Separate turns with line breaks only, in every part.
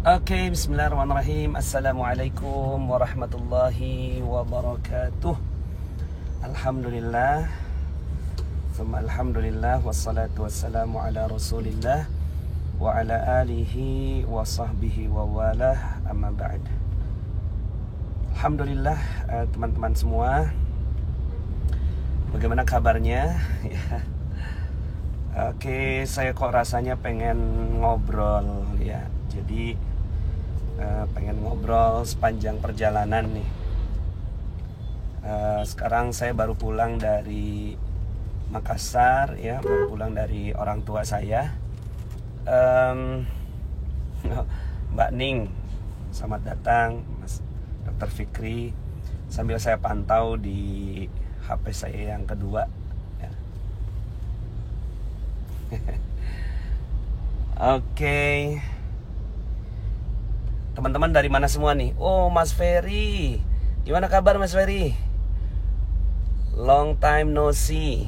Oke, bismillahirrahmanirrahim. Assalamualaikum warahmatullahi wabarakatuh. Alhamdulillah, summa alhamdulillah, wassalatu wassalamu ala rasulillah wa ala alihi wa sahbihi wa walah, amma ba'd. Alhamdulillah, teman-teman semua, bagaimana kabarnya? Oke, saya kok rasanya pengen ngobrol ya. Jadi pengen ngobrol sepanjang perjalanan nih. Sekarang saya baru pulang dari Makassar ya, baru pulang dari orang tua saya. Mbak Ning, selamat datang, Mas Dr. Fikri. Sambil saya pantau di HP saya yang kedua ya. Oke. Teman-teman dari mana semua nih? Oh, Mas Ferry. Gimana kabar Mas Ferry? Long time no see.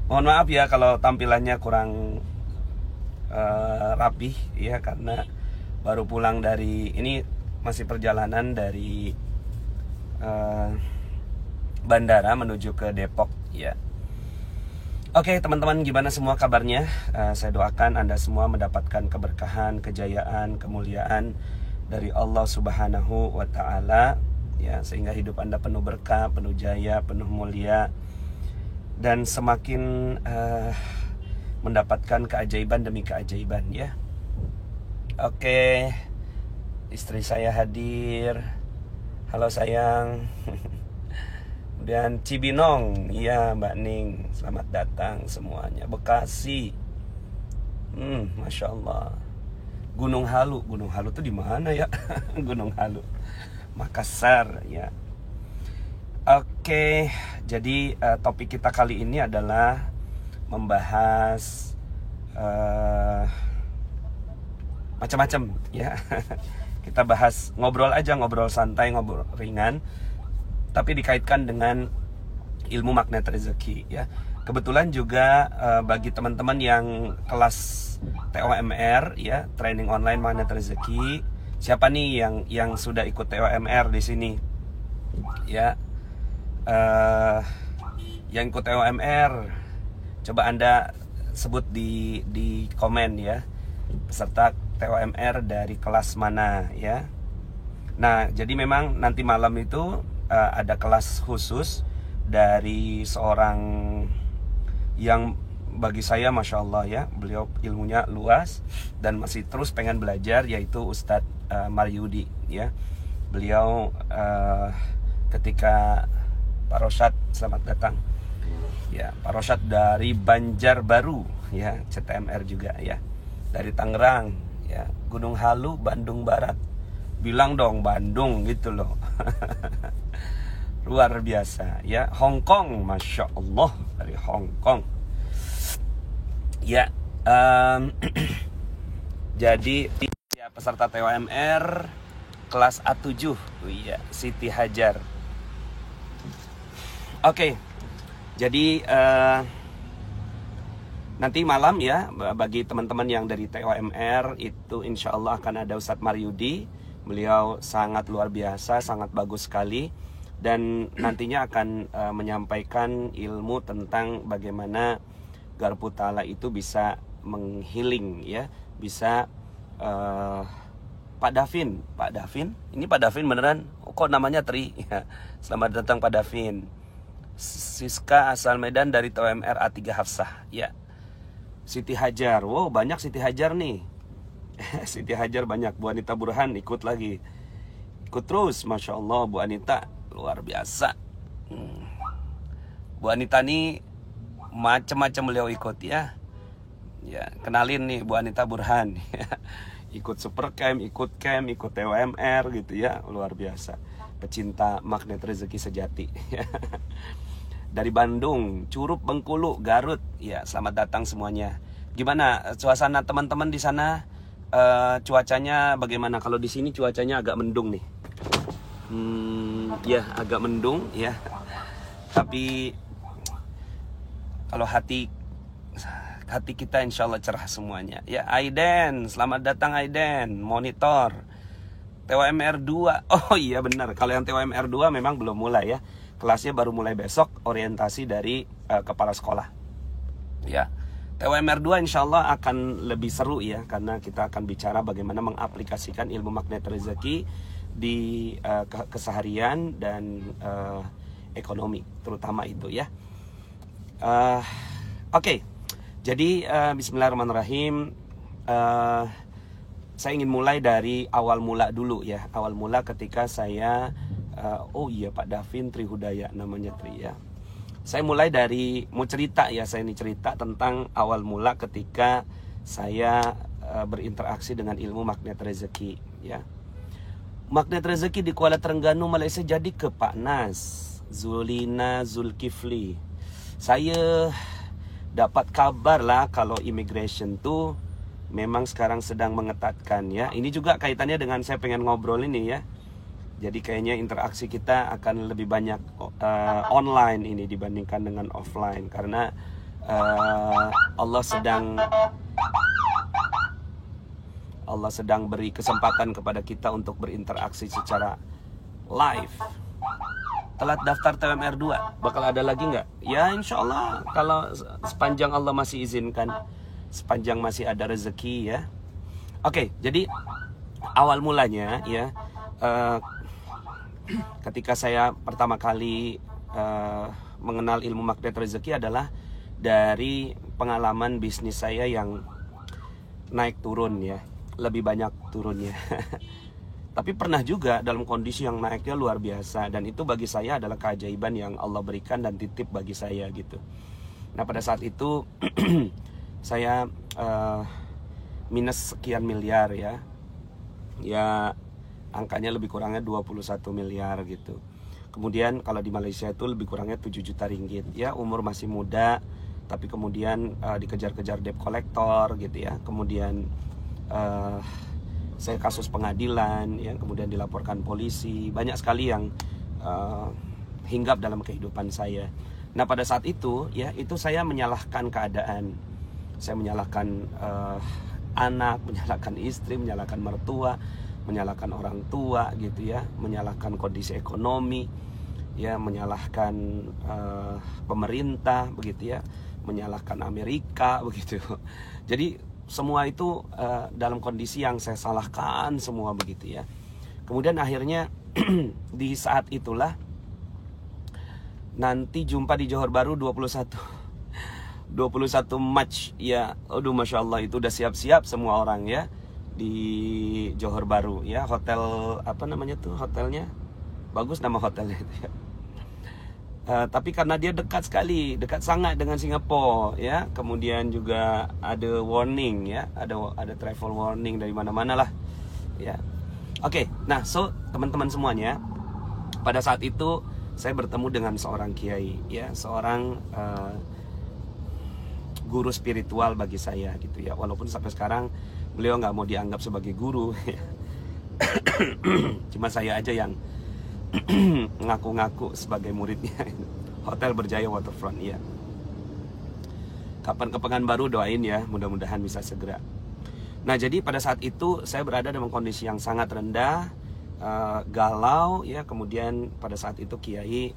Mohon maaf ya kalau tampilannya kurang rapih ya, karena baru pulang dari ini, masih perjalanan dari bandara menuju ke Depok ya. Oke teman-teman, gimana semua kabarnya? Saya doakan Anda semua mendapatkan keberkahan, kejayaan, kemuliaan dari Allah Subhanahu wa Ta'ala ya, sehingga hidup Anda penuh berkah, penuh jaya, penuh mulia, dan semakin mendapatkan keajaiban demi keajaiban ya. Oke, istri saya hadir. Halo sayang. Dan Cibinong, iya Mbak Ning, selamat datang semuanya. Bekasi, Masya Allah. Gunung Halu tuh di mana ya? Gunung Halu, Makassar ya. Oke, jadi topik kita kali ini adalah membahas macam-macam ya. Kita bahas, ngobrol aja, ngobrol santai, ngobrol ringan, tapi dikaitkan dengan ilmu magnet rezeki ya. Kebetulan juga bagi teman-teman yang kelas TOMR ya, training online magnet rezeki, siapa nih yang sudah ikut TOMR di sini ya? Yang ikut TOMR, coba Anda sebut di komen ya, peserta TOMR dari kelas mana ya. Nah, jadi memang nanti malam itu ada kelas khusus dari seorang yang bagi saya Masya Allah ya, beliau ilmunya luas dan masih terus pengen belajar, yaitu Ustadz Maryudi ya. Beliau ketika Pak Rosyad, selamat datang ya, Pak Rosyad dari Banjarbaru ya, CTMR juga ya, dari Tangerang ya, Gunung Halu, Bandung Barat. Bilang dong Bandung gitu loh. Luar biasa ya. Hong Kong, Masya Allah, dari Hong Kong ya. Jadi ya, peserta TOMR kelas A7 ya, Siti Hajar. Oke, jadi nanti malam ya, bagi teman-teman yang dari TOMR itu insya Allah akan ada Ustadz Maryudi. Beliau sangat luar biasa, sangat bagus sekali, dan nantinya akan menyampaikan ilmu tentang bagaimana garpu tala itu bisa menghealing ya, bisa Pak Davin, ini Pak Davin beneran? Kok namanya Tri? Ya, selamat datang Pak Davin. Siska asal Medan dari TOMR A3 Hafsah ya. Siti Hajar, wow banyak Siti Hajar nih. Siti Hajar banyak. Bu Anita Burhan ikut lagi, ikut terus, Masya Allah. Bu Anita luar biasa. Bu Anita nih macam-macam beliau ikut ya. Ya, kenalin nih Bu Anita Burhan. Ikut super camp, ikut TOMR gitu ya, luar biasa. Pecinta magnet rezeki sejati. Dari Bandung, Curup, Bengkulu, Garut ya, selamat datang semuanya. Gimana suasana teman-teman di sana? Cuacanya bagaimana? Kalau di sini cuacanya agak mendung nih. Ya agak mendung ya. Tapi kalau hati hati kita insya Allah cerah semuanya. Ya, Aiden, selamat datang Aiden, monitor TWMR 2. Oh iya benar, kalau yang TWMR 2 memang belum mulai ya. Kelasnya baru mulai besok, orientasi dari kepala sekolah. Ya, TWMR 2 insya Allah akan lebih seru ya, karena kita akan bicara bagaimana mengaplikasikan ilmu magnet rezeki di keseharian dan ekonomi, terutama itu ya. Oke. Jadi bismillahirrahmanirrahim. Saya ingin mulai dari awal mula dulu ya. Awal mula ketika saya oh iya Pak Davin Trihudaya namanya Tri ya. Saya mulai dari mau cerita ya, saya ini cerita tentang awal mula ketika saya berinteraksi dengan ilmu magnet rezeki ya. Magnet rezeki di Kuala Terengganu Malaysia jadi ke Pak Nas, Zulina Zulkifli. Saya dapat kabar lah kalau immigration tuh memang sekarang sedang mengetatkan ya. Ini juga kaitannya dengan saya pengen ngobrol ini ya. Jadi kayaknya interaksi kita akan lebih banyak online ini dibandingkan dengan offline. Karena Allah sedang beri kesempatan kepada kita untuk berinteraksi secara live. Telat daftar TWMR 2, bakal ada lagi nggak? Ya insya Allah, kalau sepanjang Allah masih izinkan, sepanjang masih ada rezeki ya. Oke, jadi awal mulanya ya, ketika saya pertama kali mengenal ilmu magnet rezeki adalah dari pengalaman bisnis saya yang naik turun ya, lebih banyak turunnya. Tapi pernah juga dalam kondisi yang naiknya luar biasa. Dan itu bagi saya adalah keajaiban yang Allah berikan dan titip bagi saya gitu. Nah pada saat itu saya minus sekian miliar ya. Ya angkanya lebih kurangnya 21 miliar gitu. Kemudian kalau di Malaysia itu lebih kurangnya 7 juta ringgit. Ya umur masih muda, tapi kemudian dikejar-kejar debt collector gitu ya. Kemudian saya kasus pengadilan, yang kemudian dilaporkan polisi, banyak sekali yang hinggap dalam kehidupan saya. Nah pada saat itu, ya itu saya menyalahkan keadaan, saya menyalahkan anak, menyalahkan istri, menyalahkan mertua, menyalahkan orang tua, gitu ya, menyalahkan kondisi ekonomi, ya, menyalahkan pemerintah, begitu ya, menyalahkan Amerika, begitu. Jadi semua itu dalam kondisi yang saya salahkan semua begitu ya. Kemudian akhirnya di saat itulah nanti jumpa di Johor Bahru 21 Mac ya. Aduh Masya Allah, itu udah siap-siap semua orang ya di Johor Bahru ya. Hotel apa namanya tuh hotelnya, bagus nama hotelnya itu ya. Tapi karena dia dekat sekali, dekat sangat dengan Singapura ya. Kemudian juga ada warning ya, ada travel warning dari mana-mana lah ya. Oke, nah so teman-teman semuanya, pada saat itu saya bertemu dengan seorang kiai ya, seorang guru spiritual bagi saya gitu ya. Walaupun sampai sekarang beliau nggak mau dianggap sebagai guru ya. Cuma saya aja yang ngaku-ngaku sebagai muridnya. Hotel Berjaya Waterfront ya. Kapan ke Pekanbaru doain ya, mudah-mudahan bisa segera. Nah jadi pada saat itu saya berada dalam kondisi yang sangat rendah, galau ya. Kemudian pada saat itu Kiai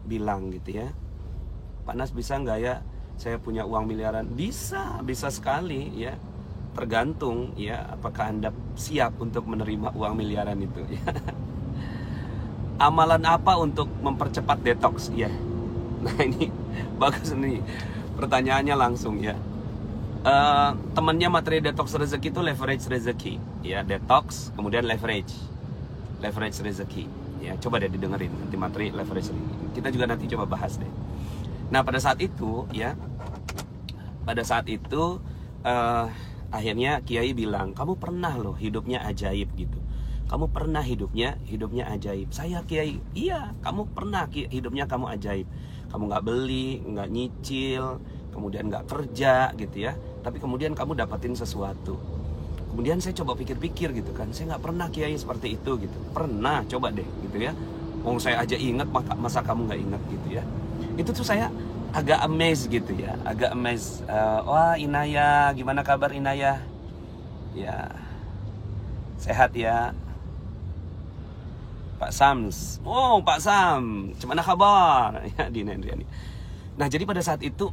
bilang gitu ya, Pak Nas bisa nggak ya saya punya uang miliaran? Bisa sekali ya. Tergantung ya apakah Anda siap untuk menerima uang miliaran itu ya. Amalan apa untuk mempercepat detox ya? Nah ini bagus nih pertanyaannya langsung ya. Temannya materi detox rezeki itu leverage rezeki ya. Detox kemudian leverage rezeki ya. Coba deh didengerin nanti materi leverage rezeki. Kita juga nanti coba bahas deh. Nah pada saat itu ya, akhirnya Kiai bilang, kamu pernah loh hidupnya ajaib gitu. Kamu pernah hidupnya ajaib. Saya Kiai, iya kamu pernah hidupnya kamu ajaib. Kamu nggak beli, nggak nyicil, kemudian nggak kerja gitu ya. Tapi kemudian kamu dapatin sesuatu. Kemudian saya coba pikir-pikir gitu kan. Saya nggak pernah Kiai seperti itu gitu. Pernah, coba deh gitu ya. Saya aja ingat, masa kamu nggak ingat gitu ya. Itu tuh saya agak amazed gitu ya, agak amazed. Wah, Inaya, gimana kabar Inaya? Ya, sehat ya. Pak Sams, oh Pak Sam, gimana kabar? Ya, Dina Indriani. Nah, jadi pada saat itu,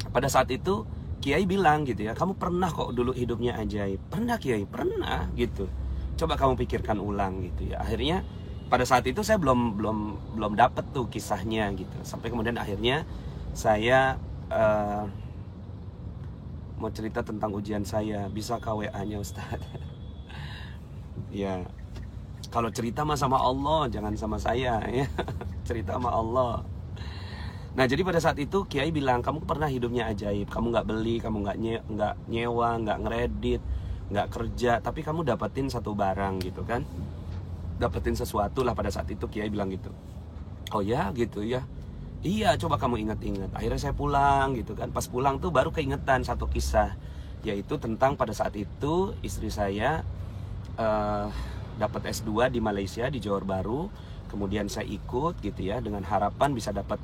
pada saat itu Kiai bilang gitu ya, kamu pernah kok dulu hidupnya ajaib. Pernah Kiai, pernah gitu. Coba kamu pikirkan ulang gitu ya. Akhirnya pada saat itu saya belum dapet tuh kisahnya gitu. Sampai kemudian akhirnya saya mau cerita tentang ujian saya. Bisa KWA-nya Ustadz? Ya, kalau cerita mah sama Allah, jangan sama saya ya. Cerita sama Allah. Nah, jadi pada saat itu Kiai bilang, kamu pernah hidupnya ajaib. Kamu nggak beli, kamu nggak nyewa, nggak ngeredit, nggak kerja, tapi kamu dapetin satu barang gitu kan. Dapetin sesuatu lah pada saat itu. Kiai bilang gitu. Oh ya gitu ya. Iya, coba kamu ingat-ingat. Akhirnya saya pulang gitu kan. Pas pulang tuh baru keingetan satu kisah, yaitu tentang pada saat itu istri saya dapat S2 di Malaysia, di Johor Bahru. Kemudian saya ikut gitu ya, dengan harapan bisa dapat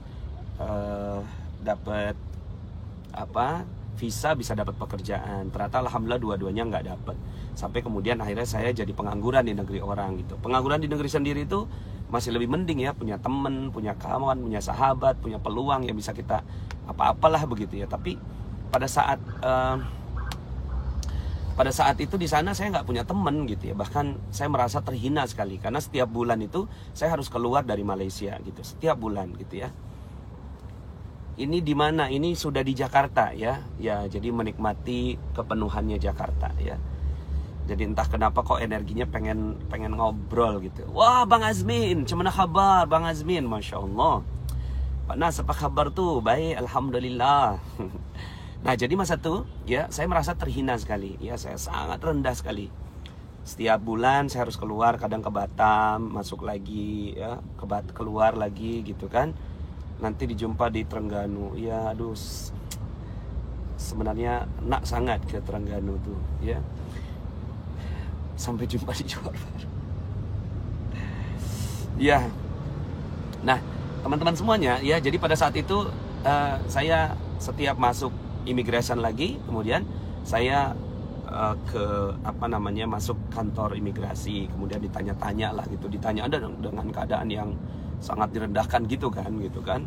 visa, bisa dapat pekerjaan. Ternyata alhamdulillah dua-duanya nggak dapat. Sampai kemudian akhirnya saya jadi pengangguran di negeri orang gitu. Pengangguran di negeri sendiri itu masih lebih mending ya, punya temen, punya kawan, punya sahabat, punya peluang yang bisa kita apa-apalah begitu ya. Tapi pada saat itu di sana saya nggak punya temen gitu ya. Bahkan saya merasa terhina sekali karena setiap bulan itu saya harus keluar dari Malaysia gitu, setiap bulan gitu ya. Ini di mana? Ini sudah di Jakarta ya. Ya, jadi menikmati kepenuhannya Jakarta ya. Jadi entah kenapa kok energinya pengen ngobrol gitu. Wah, Bang Azmin, gimana kabar Bang Azmin? Masya Allah. Pak Nas, apa kabar tuh? Baik, alhamdulillah. Nah, jadi masa tuh ya saya merasa terhina sekali ya, saya sangat rendah sekali. Setiap bulan saya harus keluar, kadang ke Batam, masuk lagi ya, keluar lagi gitu kan. Nanti dijumpa di Terengganu. Ya aduh, sebenarnya nak sangat ke Terengganu tuh ya. Sampai jumpa di Johor Bahru. Ya. Nah, teman-teman semuanya ya, jadi pada saat itu saya setiap masuk immigration lagi, kemudian saya masuk kantor imigrasi, kemudian ditanya-tanya lah gitu, ditanya ada dengan keadaan yang sangat direndahkan gitu kan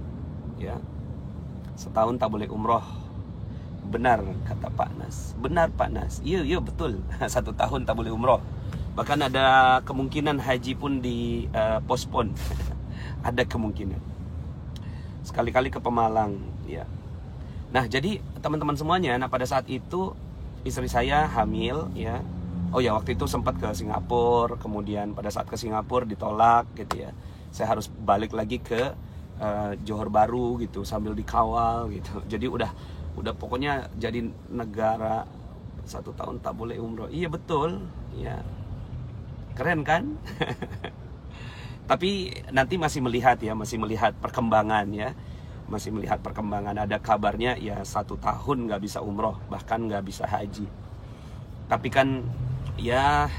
ya. Setahun tak boleh umroh. Benar kata Pak Nas. Benar Pak Nas. Iya betul. 1 tahun tak boleh umroh. Bahkan ada kemungkinan haji pun di postpone. Ada kemungkinan. Sekali-kali ke Pemalang ya. Nah, jadi teman-teman semuanya, nah pada saat itu istri saya hamil ya. Oh ya, waktu itu sempat ke Singapura, kemudian pada saat ke Singapura ditolak gitu ya. Saya harus balik lagi ke Johor Bahru gitu sambil dikawal gitu. Jadi udah pokoknya jadi negara 1 tahun tak boleh umroh. Iya betul ya. Keren kan? Tapi nanti masih melihat perkembangan ya. Masih melihat perkembangan. Ada kabarnya ya 1 tahun nggak bisa umroh, bahkan nggak bisa haji. Tapi kan ya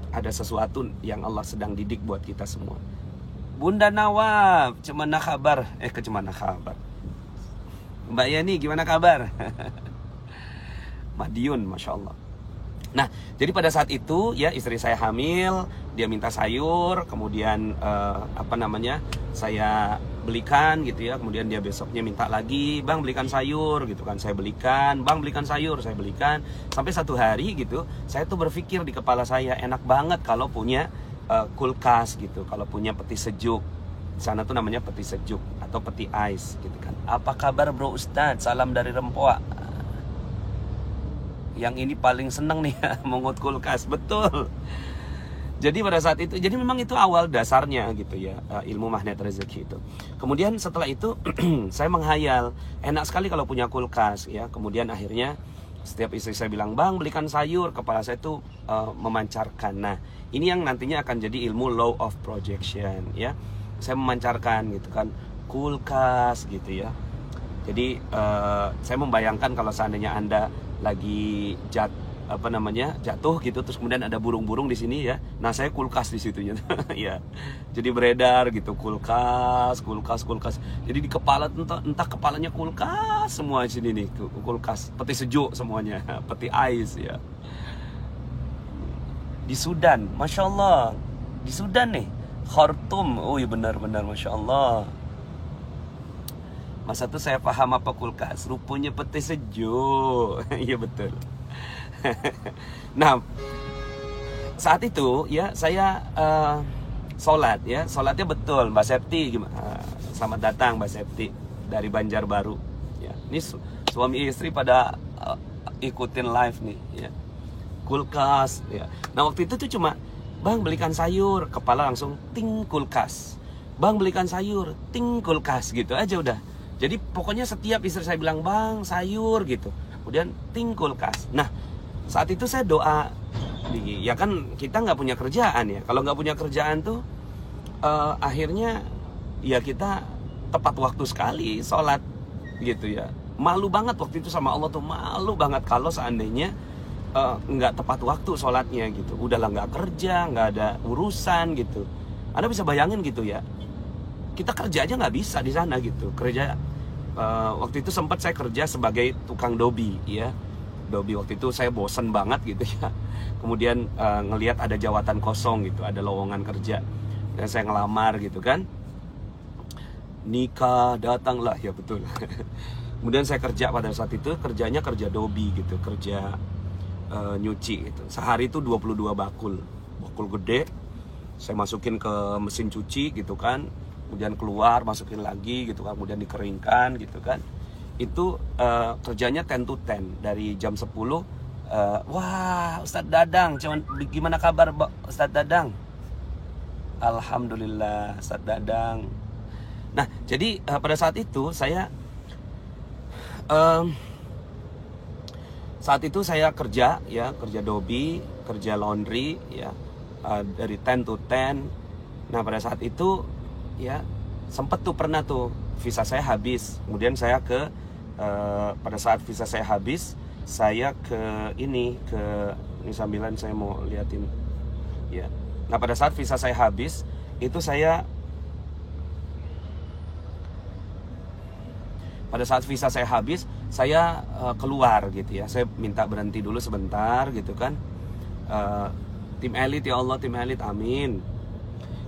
ada sesuatu yang Allah sedang didik buat kita semua. Bunda Nawab, gimana kabar? Gimana kabar? Mbak Yani, gimana kabar? Madiun, Masya Allah. Nah, jadi pada saat itu ya istri saya hamil, dia minta sayur, kemudian saya belikan gitu ya. Kemudian dia besoknya minta lagi, Bang belikan sayur gitu kan. Saya belikan, Bang belikan sayur, saya belikan. Sampai satu hari gitu, saya tuh berpikir di kepala saya, enak banget kalau punya kulkas gitu, kalau punya peti sejuk. Di sana tuh namanya peti sejuk atau peti ice gitu kan. Apa kabar bro Ustadz? Salam dari Rempoa. Yang ini paling seneng nih mengut kulkas, betul. Jadi pada saat itu, jadi memang itu awal dasarnya gitu ya, ilmu magnet rezeki itu. Kemudian setelah itu saya menghayal, enak sekali kalau punya kulkas ya. Kemudian akhirnya setiap istri saya bilang, Bang belikan sayur, kepala saya tuh memancarkan. Nah, ini yang nantinya akan jadi ilmu law of projection ya. Saya memancarkan gitu kan, kulkas gitu ya. Jadi saya membayangkan kalau seandainya Anda lagi apa namanya, jatuh gitu, terus kemudian ada burung-burung di sini ya. Nah, saya kulkas di situnya. Ya. Jadi beredar gitu, kulkas. Jadi di kepala entah kepalanya kulkas semua di sini nih, kulkas, peti sejuk semuanya, peti ais ya. Di Sudan, Masya Allah. Di Sudan nih, Khartoum. Oh iya benar-benar Masya Allah. Masa tuh saya paham apa kulkas, rupanya peti sejuk. Iya betul. Nah, saat itu ya saya sholat ya, sholatnya betul. Mbak Septi gimana? Selamat datang Mbak Septi dari Banjarbaru. Ya, ini suami istri pada ikutin live nih. Ya. Kulkas. Ya. Nah waktu itu tuh cuma, bang belikan sayur, kepala langsung ting kulkas. Bang belikan sayur, ting kulkas, gitu aja udah. Jadi pokoknya setiap istri saya bilang bang sayur gitu, kemudian ting kulkas. Nah saat itu saya doa, ya kan kita nggak punya kerjaan ya. Kalau nggak punya kerjaan tuh akhirnya ya kita tepat waktu sekali sholat gitu ya. Malu banget waktu itu sama Allah tuh, malu banget kalau seandainya nggak tepat waktu sholatnya gitu. Udahlah nggak kerja, nggak ada urusan gitu. Anda bisa bayangin gitu ya. Kita kerja aja nggak bisa di sana gitu. Kerja waktu itu sempat saya kerja sebagai tukang dobi ya. Dobi waktu itu saya bosen banget gitu ya. Kemudian ngelihat ada jawatan kosong gitu, ada lowongan kerja. Dan saya ngelamar gitu kan. Nikah datanglah ya betul. Kemudian saya kerja pada saat itu, kerjanya kerja dobi gitu, kerja nyuci gitu. Sehari itu 22 bakul gede. Saya masukin ke mesin cuci gitu kan. Kemudian keluar, masukin lagi gitu kan. Kemudian dikeringkan gitu kan. Itu kerjanya 10 to 10 dari jam 10. Wah Ustadz Dadang, gimana kabar Ustadz Dadang? Alhamdulillah Ustadz Dadang. Nah jadi pada saat itu saya kerja ya, kerja dobi, kerja laundry ya, dari 10 to 10. Nah pada saat itu ya sempet tuh pernah tuh visa saya habis. Kemudian saya pada saat visa saya habis, saya ke ini sambilan saya mau liatin ya. Nah pada saat visa saya habis itu saya keluar gitu ya. Saya minta berhenti dulu sebentar gitu kan. Tim elit ya Allah, tim elit, amin.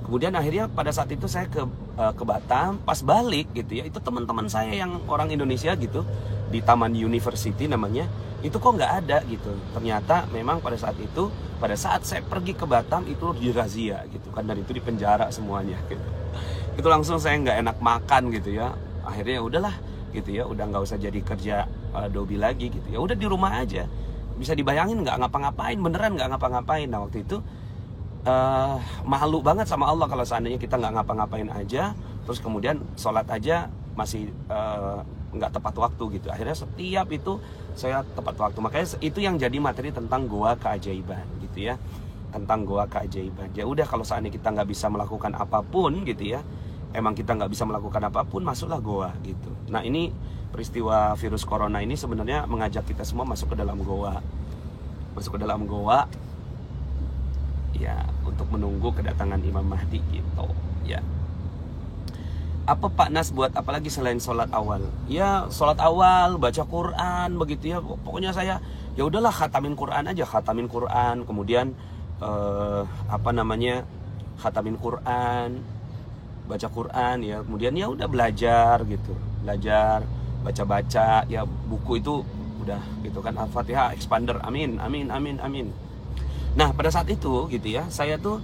Kemudian akhirnya pada saat itu saya ke Batam, pas balik gitu ya, itu teman-teman saya yang orang Indonesia gitu di Taman University namanya, itu kok nggak ada gitu. Ternyata memang pada saat saya pergi ke Batam itu dirazia gitu kan, dan itu di penjara semuanya gitu. Itu langsung saya nggak enak makan gitu ya. Akhirnya udahlah gitu ya, udah nggak usah jadi kerja dobi lagi gitu ya, udah di rumah aja. Bisa dibayangin nggak ngapa-ngapain, beneran nggak ngapa-ngapain. Nah waktu itu malu banget sama Allah kalau seandainya kita nggak ngapa-ngapain aja, terus kemudian sholat aja masih nggak tepat waktu gitu. Akhirnya setiap itu saya tepat waktu. Makanya itu yang jadi materi tentang goa keajaiban gitu ya, tentang goa keajaiban. Ya udah, kalau seandainya kita nggak bisa melakukan apapun gitu ya, emang kita nggak bisa melakukan apapun, masuklah goa gitu. Nah ini peristiwa virus corona ini sebenarnya mengajak kita semua masuk ke dalam goa, ya, untuk menunggu kedatangan Imam Mahdi gitu ya. Apa Pak Nas buat apalagi selain sholat awal? Ya sholat awal, baca Quran begitu ya. Pokoknya saya ya udahlah khatamin Quran aja, kemudian khatamin Quran, baca Quran ya, kemudian ya udah belajar baca ya, buku itu udah gitu kan, Al-Fatihah, expander, amin. Nah pada saat itu gitu ya, saya tuh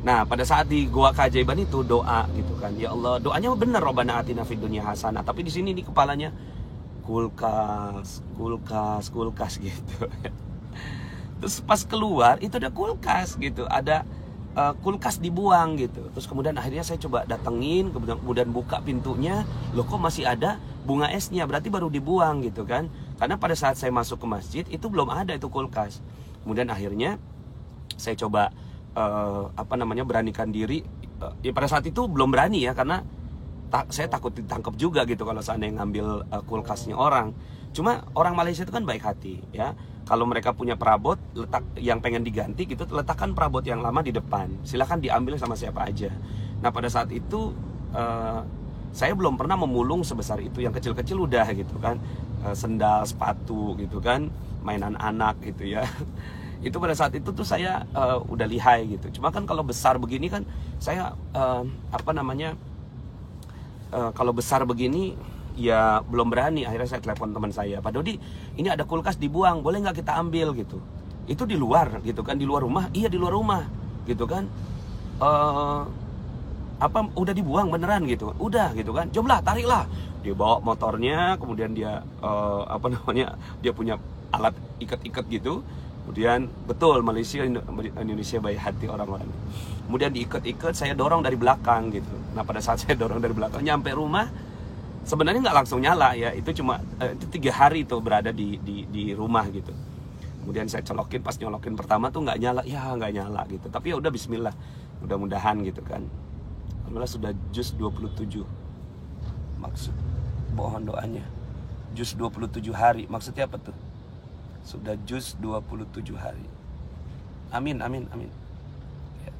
pada saat di goa keajaiban itu doa gitu kan, ya Allah, doanya bener, Robbana atina fid dunya hasanah, tapi di sini di kepalanya kulkas gitu. Terus pas keluar itu ada kulkas gitu, ada kulkas dibuang gitu. Terus kemudian akhirnya saya coba datengin, kemudian buka pintunya, loh kok masih ada bunga esnya, berarti baru dibuang gitu kan. Karena pada saat saya masuk ke masjid itu belum ada itu kulkas. Kemudian akhirnya saya coba beranikan diri. Ya pada saat itu belum berani ya, karena saya takut ditangkap juga gitu kalau seandainya ngambil kulkasnya orang. Cuma orang Malaysia itu kan baik hati ya. Kalau mereka punya perabot letak yang pengen diganti gitu, letakkan perabot yang lama di depan. Silahkan diambil sama siapa aja. Nah pada saat itu saya belum pernah memulung sebesar itu. Yang kecil-kecil udah gitu kan, sendal, sepatu gitu kan, mainan anak gitu ya. Itu pada saat itu tuh saya udah lihai gitu. Cuma kan kalau besar begini kan saya kalau besar begini ya belum berani. Akhirnya saya telepon teman saya, Pak Dodi, ini ada kulkas dibuang, boleh nggak kita ambil gitu? Itu di luar gitu kan, di luar rumah. Iya di luar rumah gitu kan. Udah dibuang beneran gitu? Udah gitu kan. Cobalah tariklah. Dia bawa motornya, kemudian dia dia punya alat ikat-ikat gitu. Kemudian betul Indonesia baik hati orang-orang. Kemudian diikat-ikat, saya dorong dari belakang gitu. Nah pada saat saya dorong dari belakang nyampe rumah, sebenarnya nggak langsung nyala ya. Itu cuma itu 3 hari itu berada di rumah gitu. Kemudian saya colokin, pas nyolokin pertama tuh nggak nyala gitu. Tapi ya udah Bismillah, mudah-mudahan gitu kan. Alhamdulillah sudah juz 27. Maksud mohon doanya juz 27 hari. Maksudnya apa tuh? Sudah juz 27 hari. Amin. Ya.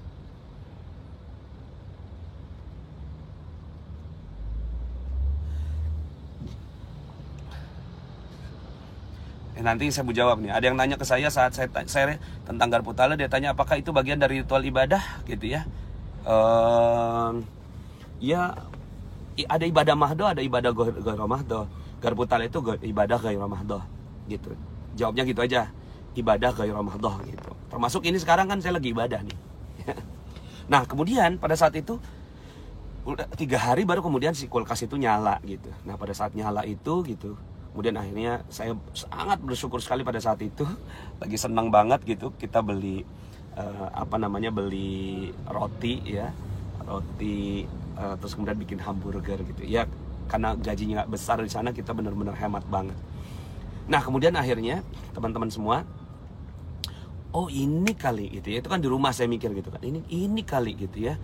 Nanti saya mau jawab nih. Ada yang nanya ke saya saat saya tentang garpu tala, dia tanya apakah itu bagian dari ritual ibadah gitu ya. Ya ada ibadah mahdoh, ada ibadah ghairu mahdoh. Garpu tala itu ibadah ghairu mahdoh gitu. Jawabnya gitu aja, ibadah ghairu mahdoh gitu. Termasuk ini sekarang kan saya lagi ibadah nih. Nah kemudian pada saat itu udah 3 hari baru kemudian si kulkas itu nyala gitu. Nah pada saat nyala itu gitu, kemudian akhirnya saya sangat bersyukur sekali pada saat itu. Lagi senang banget gitu, kita beli beli roti ya, terus kemudian bikin hamburger gitu ya. Karena gajinya nggak besar di sana, kita benar-benar hemat banget. Nah kemudian akhirnya teman-teman semua, oh ini kali gitu ya. Itu kan di rumah saya mikir gitu kan, ini kali gitu ya,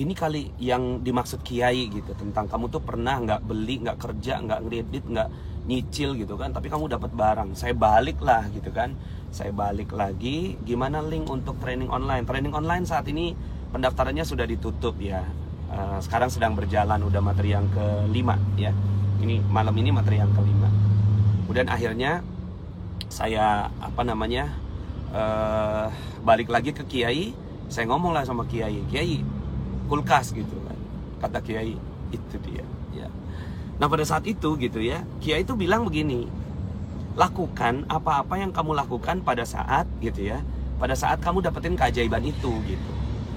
ini kali yang dimaksud kiai gitu, tentang kamu tuh pernah nggak beli, nggak kerja, nggak ngedit, nggak nyicil gitu kan, tapi kamu dapat barang. Saya balik lah gitu kan, saya balik lagi, gimana link untuk training online saat ini pendaftarannya sudah ditutup ya. Sekarang sedang berjalan, udah materi yang ke-5 ya. Ini malam ini materi yang ke-5. Kemudian akhirnya saya balik lagi ke kiai. Saya ngomong lah sama kiai, kulkas gitu kan. Kata kiai, itu dia ya. Nah pada saat itu gitu ya, kiai itu bilang begini, lakukan apa-apa yang kamu lakukan pada saat gitu ya, pada saat kamu dapetin keajaiban itu gitu.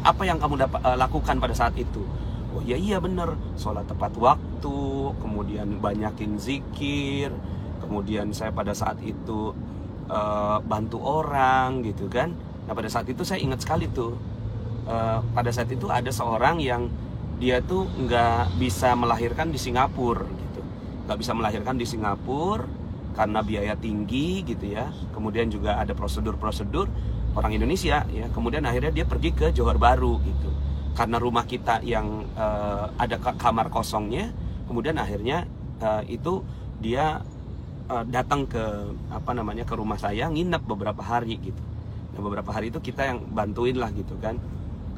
Apa yang kamu lakukan pada saat itu? Oh ya iya bener, sholat tepat waktu, kemudian banyakin zikir, kemudian saya pada saat itu bantu orang gitu kan. Nah pada saat itu saya ingat sekali tuh, pada saat itu ada seorang yang dia tuh nggak bisa melahirkan di Singapura gitu, nggak bisa melahirkan di Singapura karena biaya tinggi gitu ya. Kemudian juga ada prosedur orang Indonesia ya. Kemudian akhirnya dia pergi ke Johor Bahru gitu, karena rumah kita yang ada kamar kosongnya. Kemudian akhirnya itu dia datang ke ke rumah saya, nginep beberapa hari gitu. Nah beberapa hari itu kita yang bantuin lah gitu kan.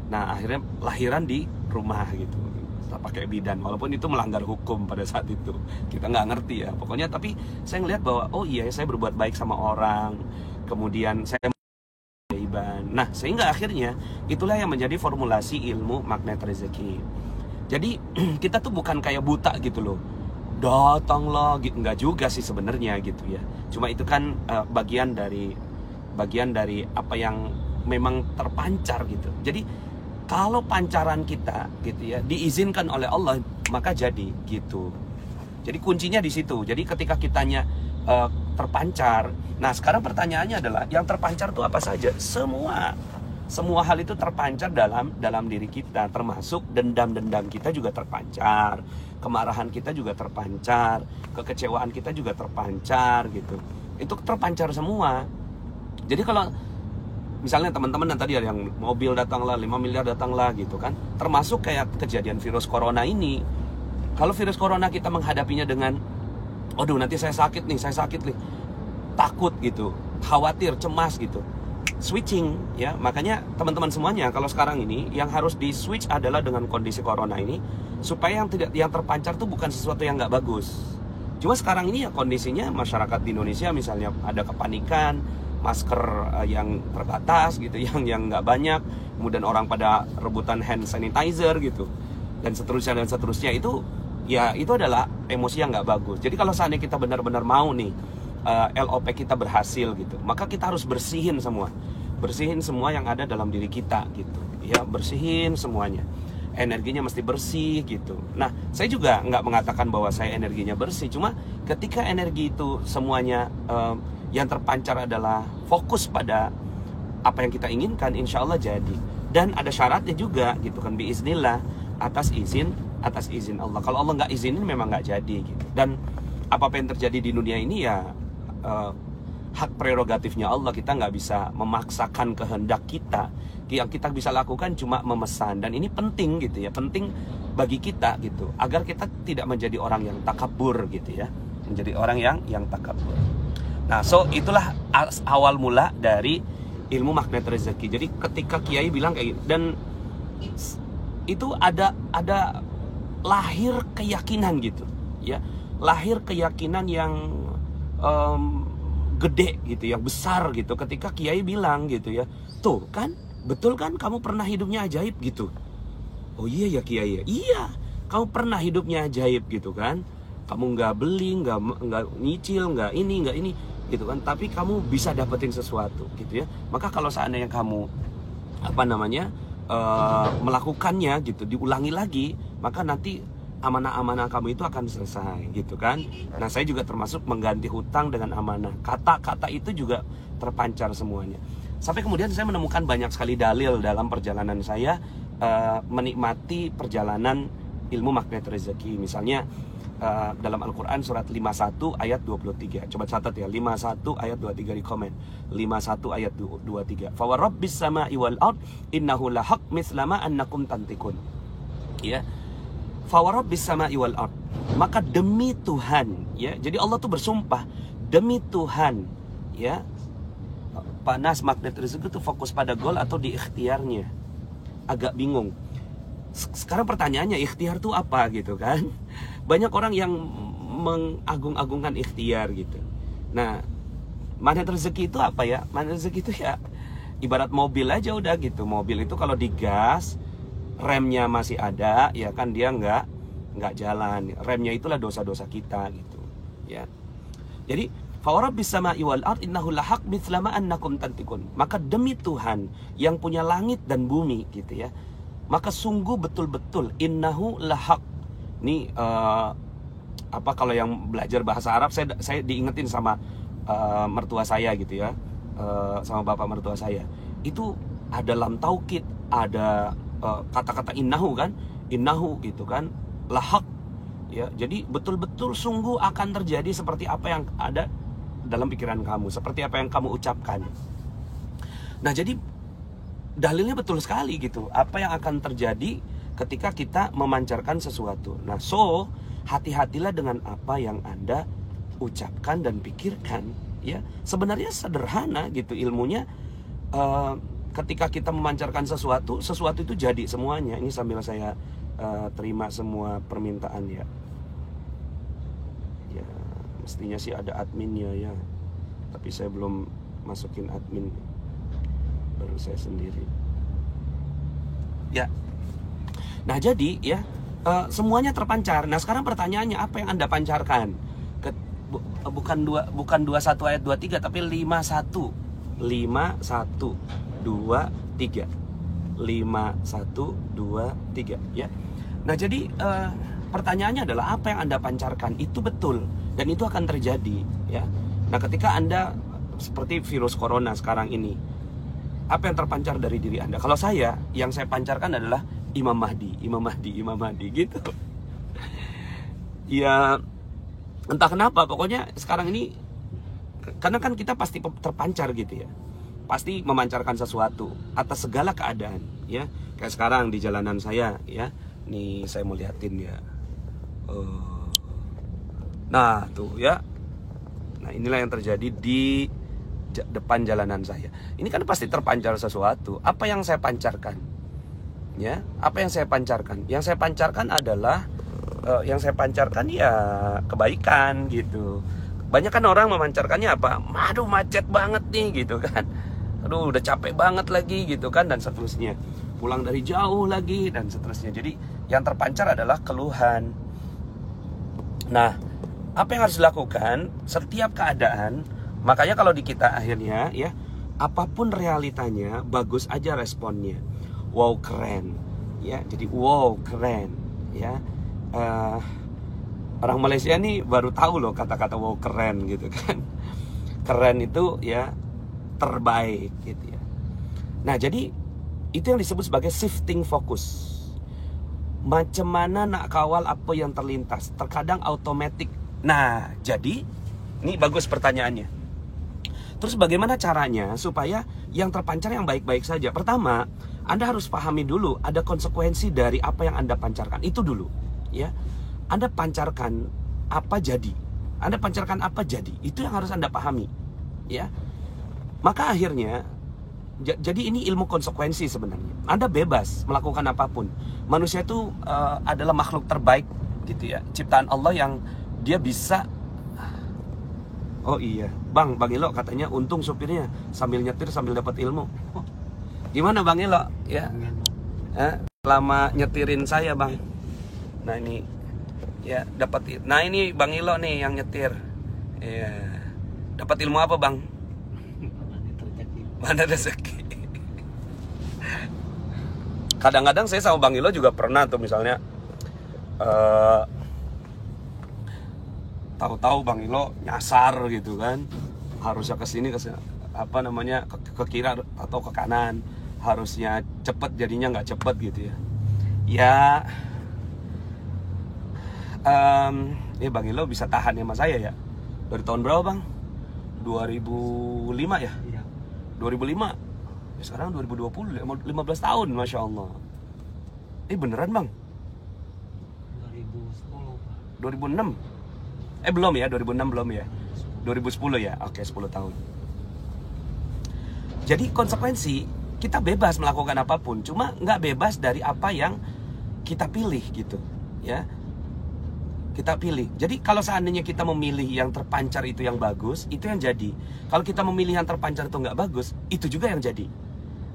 Nah akhirnya lahiran di rumah gitu, kita pakai bidan, walaupun itu melanggar hukum pada saat itu, kita nggak ngerti ya pokoknya. Tapi saya ngelihat bahwa oh iya saya berbuat baik sama orang, kemudian saya. Nah sehingga akhirnya itulah yang menjadi formulasi ilmu magnet rezeki. Jadi kita tuh bukan kayak buta gitu loh, datanglah gitu, nggak juga sih sebenarnya gitu ya. Cuma itu kan bagian dari apa yang memang terpancar gitu. Jadi kalau pancaran kita gitu ya diizinkan oleh Allah, maka jadi gitu. Jadi kuncinya di situ. Jadi ketika kitanya terpancar. Nah sekarang pertanyaannya adalah, yang terpancar itu apa saja? Semua hal itu terpancar dalam diri kita, termasuk dendam kita juga terpancar, kemarahan kita juga terpancar, kekecewaan kita juga terpancar gitu. Itu terpancar semua. Jadi kalau misalnya teman-teman yang tadi ada yang mobil datanglah, 5 miliar datanglah gitu kan. Termasuk kayak kejadian virus corona ini. Kalau virus corona kita menghadapinya dengan, aduh nanti saya sakit nih, takut gitu, khawatir, cemas gitu. Switching ya, makanya teman-teman semuanya kalau sekarang ini yang harus di switch adalah dengan kondisi corona ini, supaya yang terpancar tuh bukan sesuatu yang nggak bagus. Cuma sekarang ini ya kondisinya masyarakat di Indonesia misalnya ada kepanikan, masker yang terbatas gitu, yang nggak banyak, kemudian orang pada rebutan hand sanitizer gitu, dan seterusnya itu ya itu adalah emosi yang nggak bagus. Jadi kalau seandainya kita benar-benar mau nih LOP kita berhasil gitu, maka kita harus bersihin semua yang ada dalam diri kita gitu ya, bersihin semuanya, energinya mesti bersih gitu. Nah saya juga nggak mengatakan bahwa saya energinya bersih, cuma ketika energi itu semuanya yang terpancar adalah fokus pada apa yang kita inginkan, insya Allah jadi. Dan ada syaratnya juga gitu kan, biiznillah, atas izin Allah. Kalau Allah nggak izinin memang nggak jadi gitu. Dan apa yang terjadi di dunia ini ya hak prerogatifnya Allah. Kita nggak bisa memaksakan kehendak kita. Yang kita bisa lakukan cuma memesan. Dan ini penting gitu ya, penting bagi kita gitu, agar kita tidak menjadi orang yang takabur gitu ya, menjadi orang yang takabur. Nah, so itulah awal mula dari ilmu magnet rezeki. Jadi ketika Kiai bilang kayak gitu, dan itu ada lahir keyakinan gitu ya, lahir keyakinan yang gede gitu, yang besar gitu, ketika Kiai bilang gitu ya, tuh kan, betul kan kamu pernah hidupnya ajaib gitu. Oh iya ya Kiai ya, iya kamu pernah hidupnya ajaib gitu kan, kamu nggak beli, nggak nyicil, nggak ini gitu kan, tapi kamu bisa dapetin sesuatu gitu ya. Maka kalau seandainya kamu melakukannya gitu, diulangi lagi, maka nanti amanah-amanah kamu itu akan selesai gitu kan. Nah saya juga termasuk mengganti hutang dengan amanah. Kata-kata itu juga terpancar semuanya. Sampai kemudian saya menemukan banyak sekali dalil dalam perjalanan saya menikmati perjalanan ilmu magnet rezeki. Misalnya dalam Al-Quran surat 51 ayat 23. Coba catat ya, 51 ayat 23 di komen. 51 ayat 23. Fa warabbis sama'i wal ard innahu lahaq mislama annakum tantikun. Ya. Fa warabbis sama'i wal ard. Maka demi Tuhan, ya. Jadi Allah tuh bersumpah demi Tuhan, ya. Panas magnet rezeki itu fokus pada goal atau di ikhtiarnya? Agak bingung. Sekarang pertanyaannya, ikhtiar tuh apa gitu kan? Banyak orang yang mengagung-agungkan ikhtiar gitu. Nah, magnet rezeki itu apa ya? Magnet rezeki itu ya ibarat mobil aja udah gitu. Mobil itu kalau digas, remnya masih ada, ya kan, dia nggak jalan. Remnya itulah dosa-dosa kita gitu, ya. Jadi fawarabbis sama'i wal ard innahu lahaq mitslama annakum tantikun. Maka demi Tuhan yang punya langit dan bumi gitu ya, maka sungguh betul-betul innahu lahaq. Ini kalau yang belajar bahasa Arab, saya diingetin sama mertua saya gitu ya, sama bapak mertua saya. Itu ada lam taukid, ada kata-kata innahu kan, innahu gitu kan, lahaq ya. Jadi betul-betul sungguh akan terjadi seperti apa yang ada dalam pikiran kamu, seperti apa yang kamu ucapkan. Nah jadi dalilnya betul sekali gitu, apa yang akan terjadi ketika kita memancarkan sesuatu. Nah so hati-hatilah dengan apa yang Anda ucapkan dan pikirkan ya. Sebenarnya sederhana gitu ilmunya. Ketika kita memancarkan sesuatu itu jadi semuanya. Ini sambil saya terima semua permintaan ya. Ya, mestinya sih ada adminnya ya. Tapi saya belum masukin admin, baru saya sendiri. Ya. Nah jadi ya semuanya terpancar. Nah sekarang pertanyaannya, apa yang Anda pancarkan? Bukan 21 ayat 23, tapi 51 2, 3 ya. Nah jadi pertanyaannya adalah apa yang Anda pancarkan itu betul dan itu akan terjadi ya. Nah ketika Anda seperti virus corona sekarang ini, apa yang terpancar dari diri Anda? Kalau saya, yang saya pancarkan adalah Imam Mahdi gitu. Ya entah kenapa, pokoknya sekarang ini, karena kan kita pasti terpancar gitu ya. pasti memancarkan sesuatu atas segala keadaan, ya. Kayak sekarang di jalanan saya, ya. Nih saya mau liatin ya. Nah tuh ya. Nah inilah yang terjadi di depan jalanan saya. Ini kan pasti terpancar sesuatu. Apa yang saya pancarkan? Ya, apa yang saya pancarkan? Yang saya pancarkan adalah yang saya pancarkan ya kebaikan gitu. Banyak kan orang memancarkannya apa? Aduh macet banget nih gitu kan. Aduh udah capek banget lagi gitu kan, dan seterusnya. Pulang dari jauh lagi dan seterusnya. Jadi yang terpancar adalah keluhan. Nah, apa yang harus dilakukan setiap keadaan? Makanya kalau di kita akhirnya ya, apapun realitanya bagus aja responnya. Wow keren, ya. Jadi wow keren, ya. Orang Malaysia nih baru tahu loh kata-kata wow keren gitu kan. Keren itu ya terbaik gitu ya. Nah jadi itu yang disebut sebagai shifting focus. Macam mana nak kawal apa yang terlintas? Terkadang otomatis. Nah jadi ini bagus pertanyaannya. Terus bagaimana caranya supaya yang terpancar yang baik-baik saja? Pertama, Anda harus pahami dulu ada konsekuensi dari apa yang Anda pancarkan. Itu dulu, ya. Anda pancarkan apa jadi? Anda pancarkan apa jadi? Itu yang harus Anda pahami, ya. Maka akhirnya jadi ini ilmu konsekuensi sebenarnya. Anda bebas melakukan apapun. Manusia itu adalah makhluk terbaik gitu ya. Ciptaan Allah yang dia bisa. Oh iya, Bang Ilo katanya untung supirnya sambil nyetir sambil dapat ilmu. Gimana Bang Ilo? Ya, lama nyetirin saya Bang. Nah ini, ya dapat. Nah ini Bang Ilo nih yang nyetir. Ya, dapat ilmu apa Bang? Mana rezeki. Kadang-kadang saya sama Bang Ilo juga pernah tuh misalnya. Tahu-tahu Bang Ilo nyasar gitu kan, harusnya ke sini ke kiri atau ke kanan, harusnya cepet jadinya nggak cepet gitu ya. Ya Bang Ilo bisa tahan sama saya ya. Dari tahun berapa Bang? 2005 ya? Iya. 2005. Ya sekarang 2020, 15 tahun, Masya Allah. Beneran Bang? 2010 2006? Belum ya, 2006 belum ya. 2010 ya, oke 10 tahun. Jadi konsekuensi, kita bebas melakukan apapun. Cuma nggak bebas dari apa yang kita pilih gitu, ya. Kita pilih. Jadi kalau seandainya kita memilih yang terpancar itu yang bagus, itu yang jadi. Kalau kita memilih yang terpancar itu nggak bagus, itu juga yang jadi.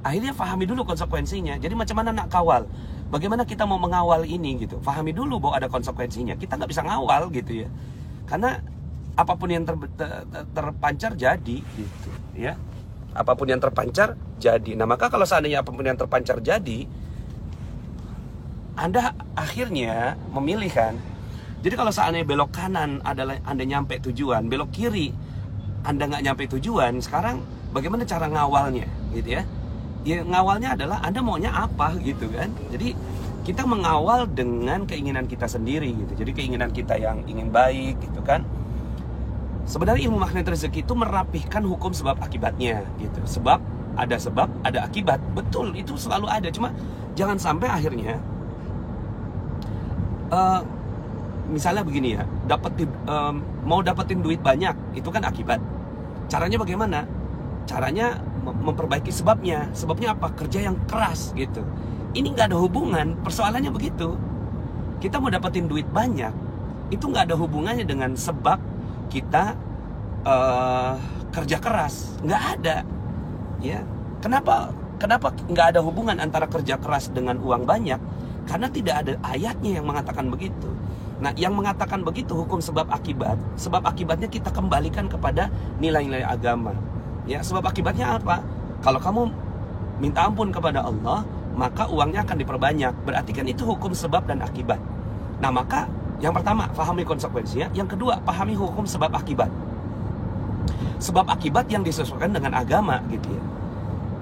Akhirnya pahami dulu konsekuensinya. Jadi macam mana nak kawal? Bagaimana kita mau mengawal ini gitu? Pahami dulu bahwa ada konsekuensinya. Kita nggak bisa ngawal gitu ya. Karena apapun yang terpancar jadi gitu ya. Apapun yang terpancar jadi. Nah maka kalau seandainya apapun yang terpancar jadi, Anda akhirnya memilih kan. Jadi kalau seandainya belok kanan adalah Anda nyampe tujuan, belok kiri Anda nggak nyampe tujuan, sekarang bagaimana cara ngawalnya gitu ya. Ya ngawalnya adalah Anda maunya apa gitu kan. Jadi kita mengawal dengan keinginan kita sendiri gitu. Jadi keinginan kita yang ingin baik gitu kan. Sebenarnya ilmu magnet rezeki itu merapihkan hukum sebab akibatnya gitu. Sebab, ada akibat. Betul, itu selalu ada. Cuma jangan sampai akhirnya misalnya begini ya, mau dapetin duit banyak, itu kan akibat. Caranya bagaimana? Caranya memperbaiki sebabnya. Sebabnya apa? Kerja yang keras gitu. Ini nggak ada hubungan, persoalannya begitu. Kita mau dapetin duit banyak, itu nggak ada hubungannya dengan sebab kita kerja keras, nggak ada. Ya, kenapa nggak ada hubungan antara kerja keras dengan uang banyak? Karena tidak ada ayatnya yang mengatakan begitu. Nah, yang mengatakan begitu hukum sebab akibat. Sebab akibatnya kita kembalikan kepada nilai-nilai agama. Ya, sebab akibatnya apa? Kalau kamu minta ampun kepada Allah, maka uangnya akan diperbanyak. Berarti kan itu hukum sebab dan akibat. Nah maka yang pertama pahami konsekuensinya. Yang kedua pahami hukum sebab akibat. Sebab akibat yang disesuaikan dengan agama gitu ya.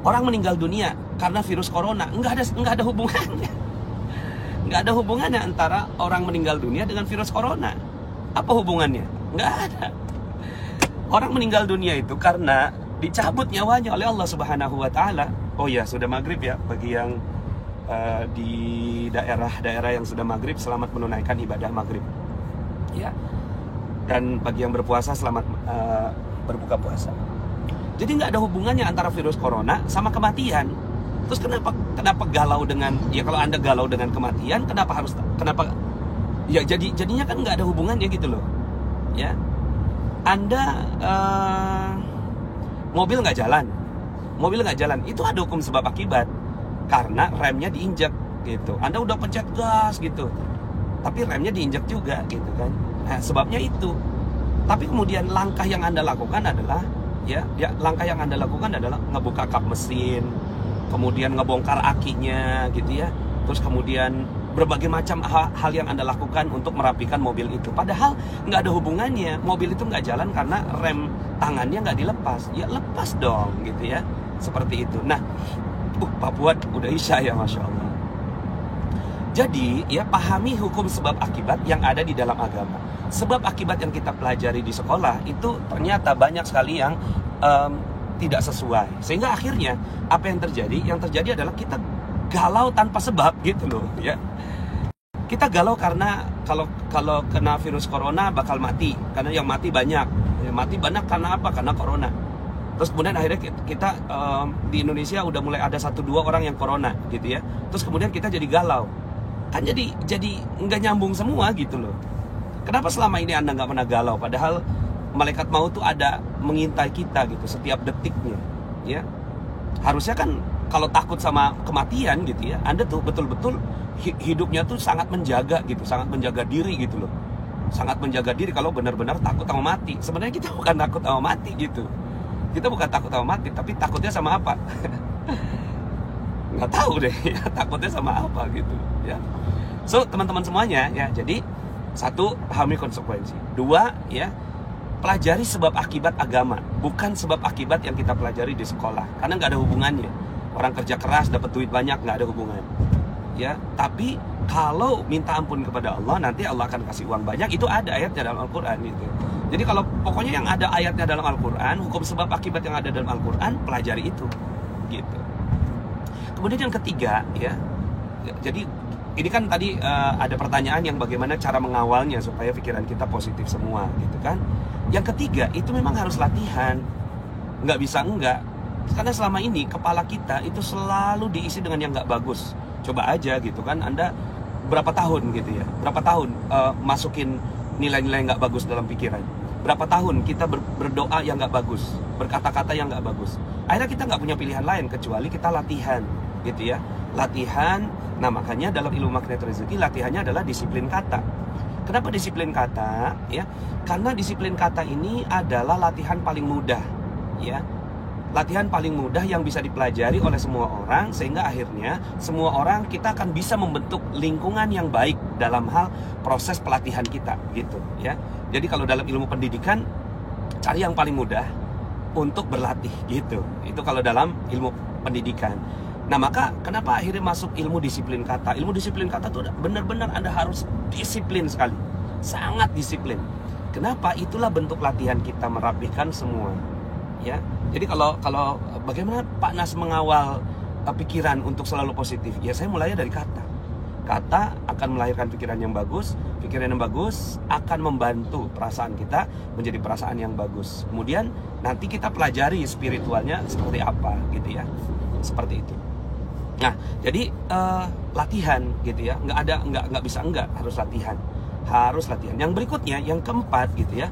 Orang meninggal dunia karena virus corona, nggak ada hubungannya. Nggak ada hubungannya antara orang meninggal dunia dengan virus corona. Apa hubungannya? Nggak ada. Orang meninggal dunia itu karena dicabut nyawanya oleh Allah Subhanahu wa taala. Oh ya, sudah maghrib ya, bagi yang di daerah-daerah yang sudah maghrib, selamat menunaikan ibadah maghrib ya. Dan bagi yang berpuasa, selamat berbuka puasa. Jadi nggak ada hubungannya antara virus corona sama kematian. Terus kenapa galau dengan, ya kalau Anda galau dengan kematian, kenapa ya jadinya kan nggak ada hubungannya gitu loh ya. Anda mobil nggak jalan, itu ada hukum sebab akibat. Karena remnya diinjak gitu. Anda udah pencet gas gitu, tapi remnya diinjak juga gitu kan. Nah, sebabnya itu. Tapi kemudian langkah yang Anda lakukan adalah ngebuka kap mesin, kemudian ngebongkar akinya gitu ya. Terus kemudian berbagai macam hal yang Anda lakukan untuk merapikan mobil itu. Padahal nggak ada hubungannya. Mobil itu nggak jalan karena rem tangannya nggak dilepas. Ya lepas dong gitu ya. Seperti itu. Nah, Papua udah isya ya, Masya Allah. Jadi ya, pahami hukum sebab akibat yang ada di dalam agama. Sebab akibat yang kita pelajari di sekolah itu ternyata banyak sekali yang tidak sesuai. Sehingga akhirnya apa yang terjadi? Yang terjadi adalah kita galau tanpa sebab gitu loh ya. Kita galau karena kalau kena virus corona bakal mati, karena yang mati banyak. Ya, mati banyak karena apa? Karena corona. Terus kemudian akhirnya kita di Indonesia udah mulai ada 1-2 orang yang corona gitu ya. Terus kemudian kita jadi galau. Kan jadi nggak nyambung semua gitu loh. Kenapa selama ini Anda nggak pernah galau? Padahal malaikat maut tuh ada mengintai kita gitu setiap detiknya ya. Harusnya kan kalau takut sama kematian gitu ya, Anda tuh betul-betul hidupnya tuh sangat menjaga gitu, sangat menjaga diri gitu loh. Sangat menjaga diri kalau benar-benar takut sama mati. Sebenarnya kita bukan takut sama mati gitu. Kita bukan takut sama mati, tapi takutnya sama apa? Nggak tahu deh ya, takutnya sama apa gitu ya. So, teman-teman semuanya ya, jadi 1, pahami konsekuensi. 2, ya, pelajari sebab akibat agama, bukan sebab akibat yang kita pelajari di sekolah. Karena nggak ada hubungannya. Orang kerja keras dapat duit banyak, nggak ada hubungan. Ya, tapi kalau minta ampun kepada Allah, nanti Allah akan kasih uang banyak. Itu ada ayatnya dalam Al-Quran gitu. Jadi kalau pokoknya yang ada ayatnya dalam Al-Quran, hukum sebab akibat yang ada dalam Al-Quran, pelajari itu gitu. Kemudian yang ketiga ya, jadi ini kan tadi ada pertanyaan yang bagaimana cara mengawalnya supaya pikiran kita positif semua gitu kan. Yang ketiga itu memang harus latihan, nggak bisa enggak. Karena selama ini kepala kita itu selalu diisi dengan yang nggak bagus. Coba aja gitu kan, Anda berapa tahun gitu ya, berapa tahun masukin nilai-nilai nggak bagus dalam pikiran. Berapa tahun kita berdoa yang nggak bagus, berkata-kata yang nggak bagus. Akhirnya kita nggak punya pilihan lain kecuali kita latihan gitu ya, latihan. Nah makanya dalam ilmu magnet rezeki latihannya adalah disiplin kata. Kenapa disiplin kata? Ya, karena disiplin kata ini adalah latihan paling mudah ya. Latihan paling mudah yang bisa dipelajari oleh semua orang, sehingga akhirnya semua orang kita akan bisa membentuk lingkungan yang baik dalam hal proses pelatihan kita gitu ya. Jadi kalau dalam ilmu pendidikan cari yang paling mudah untuk berlatih gitu. Itu kalau dalam ilmu pendidikan. Nah maka kenapa akhirnya masuk ilmu disiplin kata? Ilmu disiplin kata itu benar-benar Anda harus disiplin sekali, sangat disiplin. Kenapa? Itulah bentuk latihan kita merapihkan semua ya. Jadi kalau bagaimana Pak Nas mengawal pikiran untuk selalu positif? Ya saya mulainya dari kata. Kata akan melahirkan pikiran yang bagus. Pikiran yang bagus akan membantu perasaan kita menjadi perasaan yang bagus. Kemudian nanti kita pelajari spiritualnya seperti apa gitu ya. Seperti itu. Nah, jadi latihan gitu ya. Nggak bisa enggak, harus latihan. Harus latihan. Yang berikutnya, yang keempat gitu ya.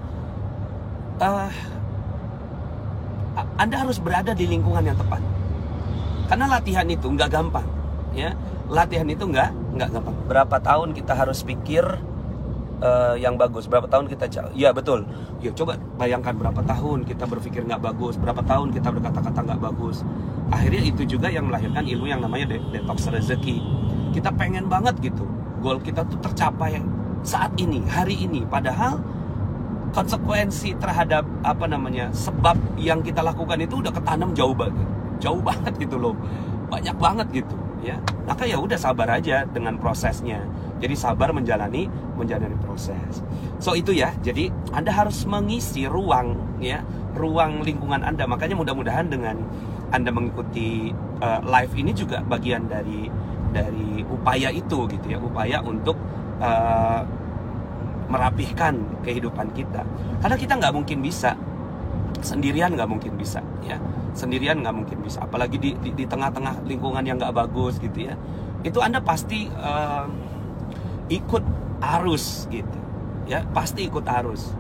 Anda harus berada di lingkungan yang tepat. Karena latihan itu nggak gampang, ya. Latihan itu nggak gampang. Berapa tahun kita harus pikir yang bagus? Berapa tahun kita ya betul. Ya coba bayangkan berapa tahun kita berpikir nggak bagus, berapa tahun kita berkata-kata nggak bagus. Akhirnya itu juga yang melahirkan ilmu yang namanya detox rezeki. Kita pengen banget gitu, goal kita tuh tercapai saat ini, hari ini. Padahal konsekuensi terhadap sebab yang kita lakukan itu udah ketanam jauh banget gitu loh, banyak banget gitu ya. Maka ya udah sabar aja dengan prosesnya. Jadi sabar menjalani proses. So itu ya, jadi Anda harus mengisi ruang ya, ruang lingkungan Anda. Makanya mudah-mudahan dengan Anda mengikuti live ini juga bagian dari upaya itu gitu ya, upaya untuk merapihkan kehidupan kita. Karena kita nggak mungkin bisa sendirian, nggak mungkin bisa ya, sendirian nggak mungkin bisa. Apalagi di tengah-tengah lingkungan yang nggak bagus gitu ya. Itu Anda pasti ikut arus gitu ya, pasti ikut arus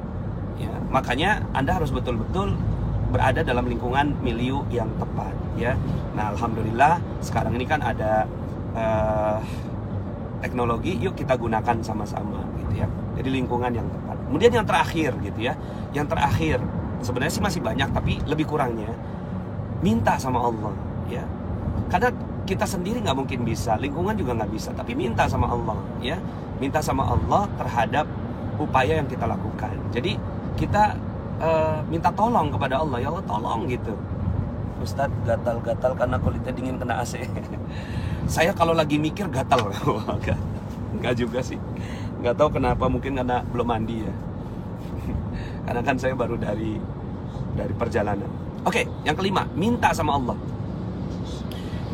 ya. Makanya Anda harus betul-betul berada dalam lingkungan milieu yang tepat ya. Nah alhamdulillah sekarang ini kan ada teknologi, yuk kita gunakan sama-sama gitu ya. Jadi lingkungan yang tepat. Kemudian yang terakhir gitu ya, yang terakhir sebenarnya sih masih banyak tapi lebih kurangnya minta sama Allah ya. Karena kita sendiri nggak mungkin bisa, lingkungan juga nggak bisa, tapi minta sama Allah ya, minta sama Allah terhadap upaya yang kita lakukan. Jadi kita minta tolong kepada Allah, ya Allah tolong gitu. Ustadz gatal-gatal karena kulitnya dingin kena AC. Saya kalau lagi mikir gatal. Enggak juga sih, nggak tahu kenapa, mungkin karena belum mandi ya. Karena kan saya baru dari perjalanan. Oke, yang kelima, minta sama Allah.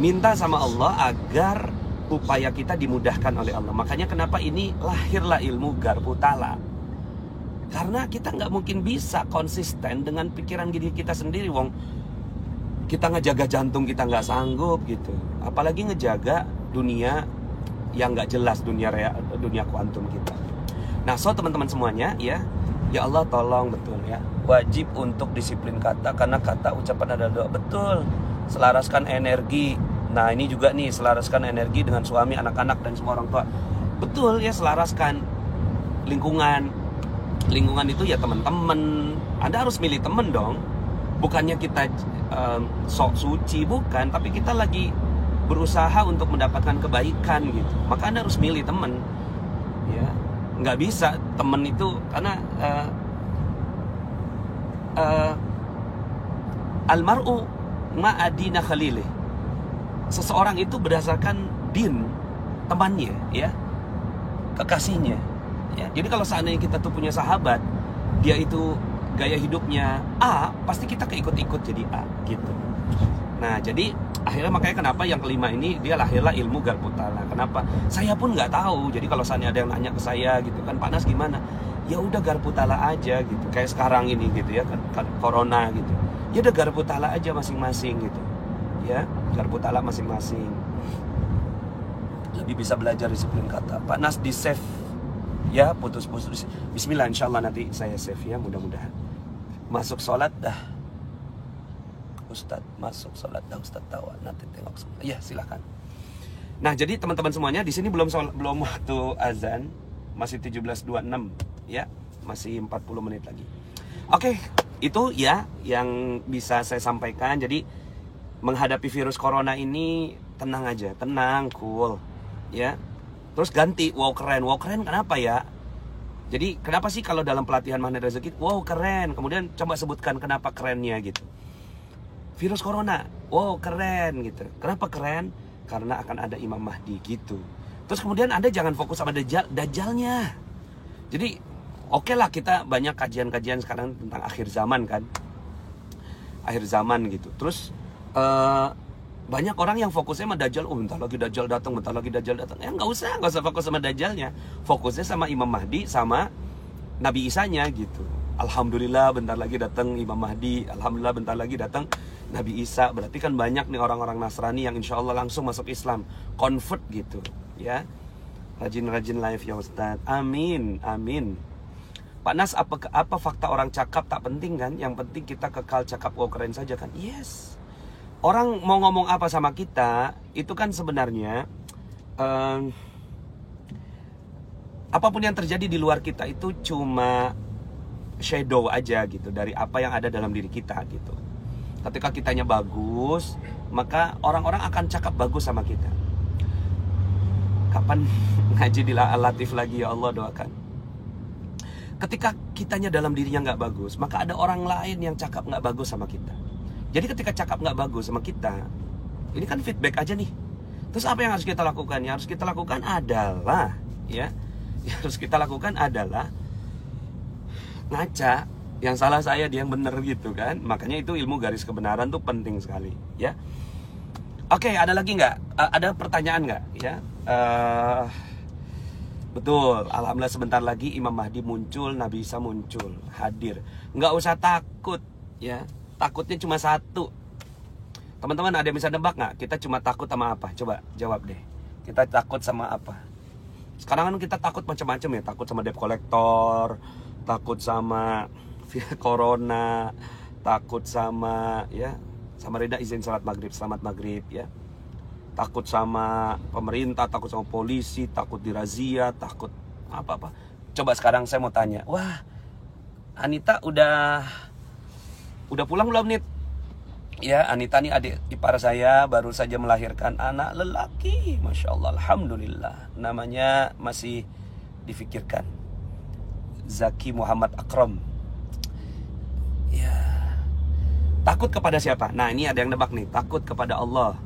Minta sama Allah agar upaya kita dimudahkan oleh Allah. Makanya kenapa ini lahirlah ilmu Garpu Tala. Karena kita nggak mungkin bisa konsisten dengan pikiran diri kita sendiri. Wong, kita ngejaga jantung kita nggak sanggup gitu. Apalagi ngejaga dunia yang nggak jelas, dunia kuantum kita. Nah, so teman-teman semuanya ya, ya Allah tolong betul ya. Wajib untuk disiplin kata, karena kata ucapan adalah doa. Betul. Selaraskan energi. Nah ini juga nih, selaraskan energi dengan suami, anak-anak dan semua orang tua. Betul ya, selaraskan lingkungan. Lingkungan itu ya teman-teman. Anda harus milih teman dong. Bukannya kita sok suci, bukan. Tapi kita lagi berusaha untuk mendapatkan kebaikan gitu. Maka Anda harus milih teman. Ya, nggak bisa teman itu karena almar'u ma'adina khalilih. Seseorang itu berdasarkan din temannya ya, kekasihnya ya. Jadi kalau seandainya kita tuh punya sahabat, dia itu gaya hidupnya A, pasti kita keikut-ikut jadi A gitu. Nah jadi akhirnya makanya kenapa yang kelima ini dia lahirlah ilmu Garpu Tala. Kenapa? Saya pun nggak tahu. Jadi kalau seandainya ada yang nanya ke saya gitu kan, Pak Nas gimana? Ya udah Garpu Tala aja gitu. Kayak sekarang ini gitu ya kan corona gitu. Ya udah Garpu Tala aja masing-masing gitu. Ya, Garpu Tala masing-masing. Lebih bisa belajar disiplin kata. Pak Nas di save ya, putus-putus. Bismillah, insyaallah nanti saya save ya, mudah-mudahan. Masuk sholat dah Ustadz, masuk sholat dah Ustadz tawa, nanti tengok semua. Ya silahkan. Nah jadi teman-teman semuanya di sini belum waktu azan, masih 17.26 ya, masih 40 menit lagi. Oke, itu ya yang bisa saya sampaikan. Jadi menghadapi virus corona ini tenang aja, tenang, cool ya. Terus ganti wow keren kenapa ya? Jadi kenapa sih kalau dalam pelatihan Magnet Rezeki wow keren, kemudian coba sebutkan kenapa kerennya gitu. Virus corona, wow keren gitu. Kenapa keren? Karena akan ada Imam Mahdi gitu. Terus kemudian Anda jangan fokus sama Dajjalnya. Jadi oke lah, kita banyak kajian-kajian sekarang tentang akhir zaman kan, akhir zaman gitu. Terus banyak orang yang fokusnya sama Dajjal. Oh bentar lagi Dajjal datang, bentar lagi Dajjal datang. Ya nggak usah fokus sama Dajjalnya. Fokusnya sama Imam Mahdi, sama Nabi Isanya gitu. Alhamdulillah bentar lagi datang Imam Mahdi. Alhamdulillah bentar lagi datang Nabi Isa. Berarti kan banyak nih orang-orang Nasrani yang insya Allah langsung masuk Islam, convert gitu ya. Rajin-rajin live ya Ustadz. Amin, amin. Pak Nas, apa fakta orang cakap tak penting kan? Yang penting kita kekal cakap wow keren saja kan? Yes. Orang mau ngomong apa sama kita, itu kan sebenarnya apapun yang terjadi di luar kita itu cuma shadow aja gitu dari apa yang ada dalam diri kita gitu. Ketika kitanya bagus, maka orang-orang akan cakap bagus sama kita. Kapan ngaji di Al-Latif lagi ya Allah, doakan. Ketika kitanya dalam dirinya nggak bagus, maka ada orang lain yang cakap nggak bagus sama kita. Jadi ketika cakap nggak bagus sama kita, ini kan feedback aja nih. Terus apa yang harus kita lakukan? Yang harus kita lakukan adalah ya. Yang harus kita lakukan adalah ngaca, yang salah saya, dia yang benar gitu kan. Makanya itu ilmu garis kebenaran tuh penting sekali ya. Oke, ada lagi nggak? Ada pertanyaan nggak ya? Betul, alhamdulillah sebentar lagi Imam Mahdi muncul, Nabi Isa muncul, hadir. Nggak usah takut ya. Takutnya cuma satu. Teman-teman ada yang bisa nebak nggak? Kita cuma takut sama apa? Coba jawab deh. Kita takut sama apa? Sekarang kan kita takut macam-macam ya. Takut sama debt collector, takut sama corona, takut sama ya, sama Rida izin salat maghrib, selamat maghrib ya. Takut sama pemerintah, takut sama polisi, takut dirazia, takut apa-apa. Coba sekarang saya mau tanya, wah, Anita udah pulang belum nih? Ya, Anita nih adik ipar saya, baru saja melahirkan anak lelaki, masya Allah, alhamdulillah. Namanya masih difikirkan, Zaki Muhammad Akram. Ya, takut kepada siapa? Nah, ini ada yang nebak nih, takut kepada Allah.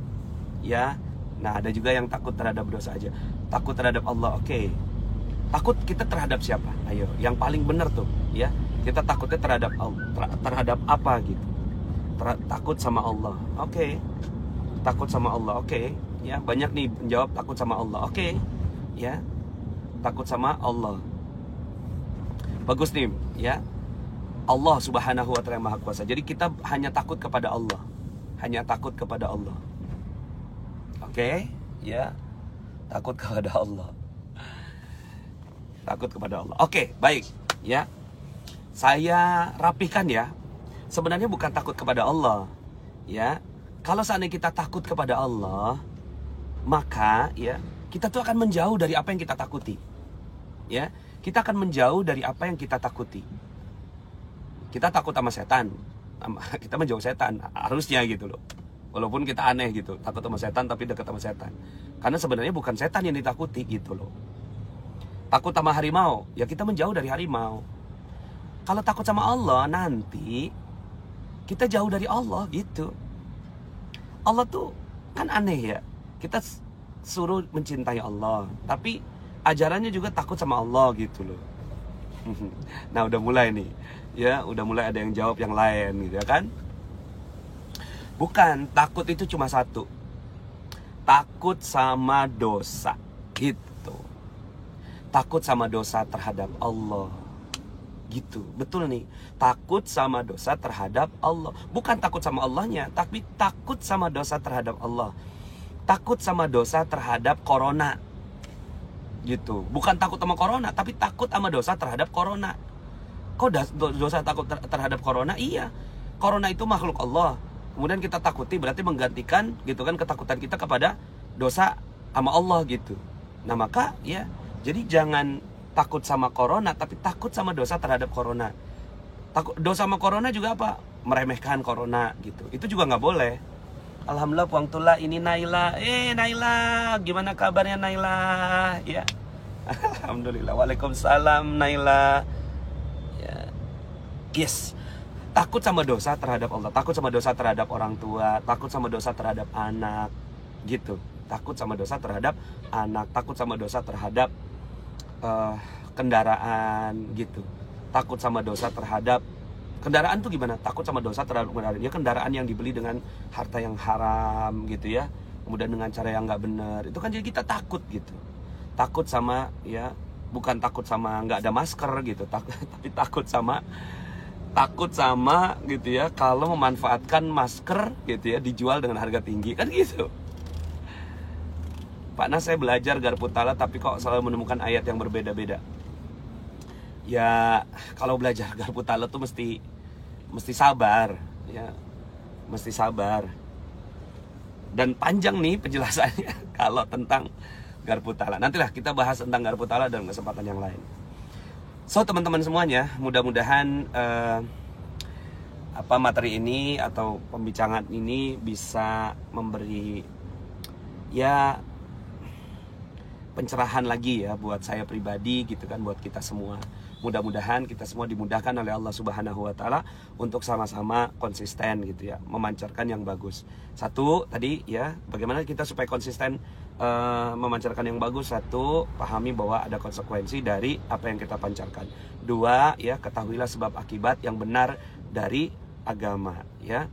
Ya, nah ada juga yang takut terhadap dosa aja. Takut terhadap Allah, oke. Takut kita terhadap siapa? Ayo, yang paling benar tuh, ya. Kita takutnya terhadap terhadap apa gitu? Takut sama Allah, oke. Takut sama Allah, oke. Ya, banyak nih menjawab takut sama Allah, oke. Ya, takut sama Allah. Bagus nih, ya. Allah Subhanahu wa ta'ala Maha Kuasa. Jadi kita hanya takut kepada Allah. Hanya takut kepada Allah. Oke, ya. Takut kepada Allah. Takut kepada Allah. Oke, baik, ya. Saya rapihkan ya. Sebenarnya bukan takut kepada Allah, ya. Kalau seandainya kita takut kepada Allah, maka ya, kita tuh akan menjauh dari apa yang kita takuti. Ya, kita akan menjauh dari apa yang kita takuti. Kita takut sama setan, kita menjauh setan, harusnya gitu loh. Walaupun kita aneh gitu, takut sama setan tapi dekat sama setan. Karena sebenarnya bukan setan yang ditakuti gitu loh. Takut sama harimau, ya kita menjauh dari harimau. Kalau takut sama Allah, nanti kita jauh dari Allah gitu. Allah tuh kan aneh ya. Kita suruh mencintai Allah, tapi ajarannya juga takut sama Allah gitu loh. Nah udah mulai nih, ya udah mulai ada yang jawab yang lain gitu ya kan. Bukan, takut itu cuma satu. Takut sama dosa gitu. Takut sama dosa terhadap Allah gitu. Betul nih, takut sama dosa terhadap Allah. Bukan takut sama Allahnya, tapi takut sama dosa terhadap Allah. Takut sama dosa terhadap corona gitu. Bukan takut sama corona, tapi takut sama dosa terhadap corona. Kok dosa takut terhadap corona? Iya, corona itu makhluk Allah. Kemudian kita takuti berarti menggantikan gitu kan ketakutan kita kepada dosa sama Allah gitu. Nah maka ya, jadi jangan takut sama corona, tapi takut sama dosa terhadap corona. Dosa sama corona juga apa? Meremehkan corona gitu. Itu juga nggak boleh. Alhamdulillah puang tula ini Naila. Naila, gimana kabarnya Naila? Ya, alhamdulillah. Waalaikumsalam Naila. Ya, yes. Takut sama dosa terhadap Allah, takut sama dosa terhadap orang tua, takut sama dosa terhadap anak, gitu. Takut sama dosa terhadap anak, takut sama dosa terhadap kendaraan, gitu. Takut sama dosa terhadap kendaraan tuh gimana? Takut sama dosa terhadap kendaraan. Ya kendaraan yang dibeli dengan harta yang haram, gitu ya. Kemudian dengan cara yang nggak benar. Itu kan jadi kita takut, gitu. Takut sama ya, bukan takut sama nggak ada masker, gitu. Tapi takut sama gitu ya, kalau memanfaatkan masker gitu ya dijual dengan harga tinggi kan gitu. Pak Nas, saya belajar Garpu Tala tapi kok selalu menemukan ayat yang berbeda-beda. Ya kalau belajar Garpu Tala tuh mesti sabar ya, mesti sabar. Dan panjang nih penjelasannya kalau tentang Garpu Tala. Nantilah kita bahas tentang Garpu Tala dalam kesempatan yang lain. So teman-teman semuanya, mudah-mudahan materi ini atau pembicaraan ini bisa memberi ya pencerahan lagi ya buat saya pribadi gitu kan, buat kita semua. Mudah-mudahan kita semua dimudahkan oleh Allah Subhanahu wa ta'ala untuk sama-sama konsisten gitu ya, memancarkan yang bagus. Satu tadi ya, bagaimana kita supaya konsisten memancarkan yang bagus, satu, pahami bahwa ada konsekuensi dari apa yang kita pancarkan. Dua, ya, ketahuilah sebab akibat yang benar dari agama, ya.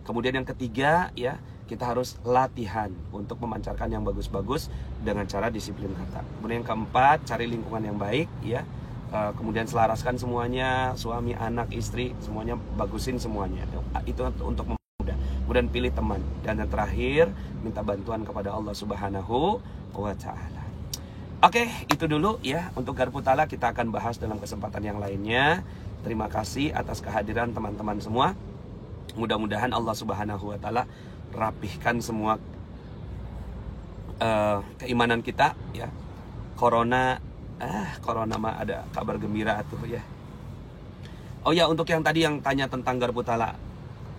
Kemudian yang ketiga, ya, kita harus latihan untuk memancarkan yang bagus-bagus dengan cara disiplin kata. Kemudian yang keempat, cari lingkungan yang baik, ya. Kemudian selaraskan semuanya, suami, anak, istri, semuanya bagusin semuanya. Itu untuk memudah. Kemudian pilih teman. Dan yang terakhir, minta bantuan kepada Allah Subhanahu wa Ta'ala. Oke, itu dulu ya untuk Garpu Ta'ala. Kita akan bahas dalam kesempatan yang lainnya. Terima kasih atas kehadiran teman-teman semua. Mudah-mudahan Allah Subhanahu wa Ta'ala rapihkan semua keimanan kita, ya. Corona mah ada kabar gembira tuh, ya. Oh ya, untuk yang tadi yang tanya tentang Garpu Ta'ala,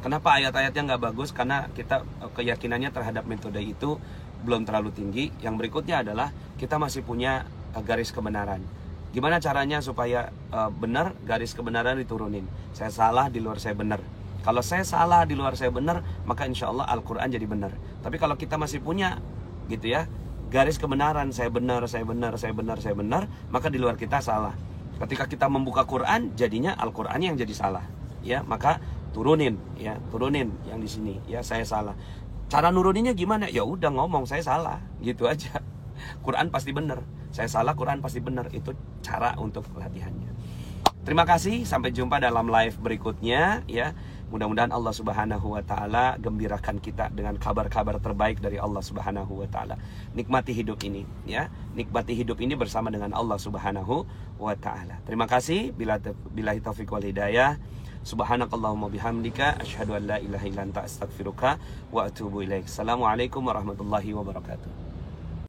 kenapa ayat-ayatnya nggak bagus? Karena kita keyakinannya terhadap metode itu belum terlalu tinggi. Yang berikutnya adalah kita masih punya garis kebenaran. Gimana caranya supaya benar, garis kebenaran diturunin? Saya salah, di luar saya benar. Kalau saya salah, di luar saya benar, maka insya Allah Al-Quran jadi benar. Tapi kalau kita masih punya, gitu ya, garis kebenaran, saya benar, maka di luar kita salah. Ketika kita membuka Quran, jadinya Al-Quran yang jadi salah, ya. Maka turunin yang di sini, ya, saya salah. Cara nuruninnya gimana? Ya udah ngomong saya salah, gitu aja. Quran pasti benar. Saya salah, Quran pasti benar. Itu cara untuk latihannya. Terima kasih, sampai jumpa dalam live berikutnya, ya. Mudah-mudahan Allah Subhanahu wa Ta'ala gembirakan kita dengan kabar-kabar terbaik dari Allah Subhanahu wa Ta'ala. Nikmati hidup ini, ya. Nikmati hidup ini bersama dengan Allah Subhanahu wa Ta'ala. Terima kasih. Billahi taufiq wal hidayah. Subhanakallahumma bihamdika asyhadu an la ilaha illa anta astaghfiruka wa atubu ilaik. Assalamualaikum warahmatullahi wabarakatuh.